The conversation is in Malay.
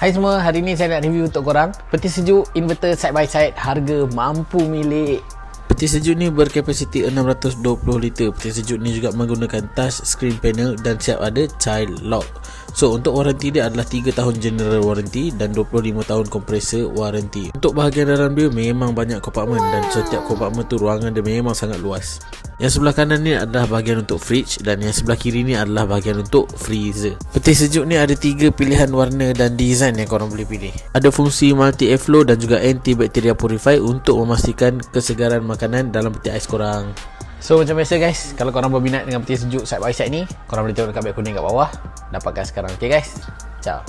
Hai semua, hari ni saya nak review untuk korang peti sejuk inverter side by side harga mampu milik. Peti sejuk ni berkapasiti 620 liter. Peti sejuk ni juga menggunakan touch screen panel dan siap ada child lock. So untuk waranti dia adalah 3 tahun general warranty dan 25 tahun kompresor warranty. Untuk bahagian dalam dia memang banyak kompartmen dan setiap kompartmen tu ruangan dia memang sangat luas. Yang sebelah kanan ni adalah bahagian untuk fridge dan yang sebelah kiri ni adalah bahagian untuk freezer. Peti sejuk ni ada 3 pilihan warna dan design yang korang boleh pilih. Ada fungsi multi airflow dan juga antibacteria purify untuk memastikan kesegaran makanan dalam peti ais korang. So macam biasa guys, kalau korang berminat dengan peti sejuk side by side ni, korang boleh tengok dekat beg kuning kat bawah. Dapatkan sekarang. Okay guys, ciao.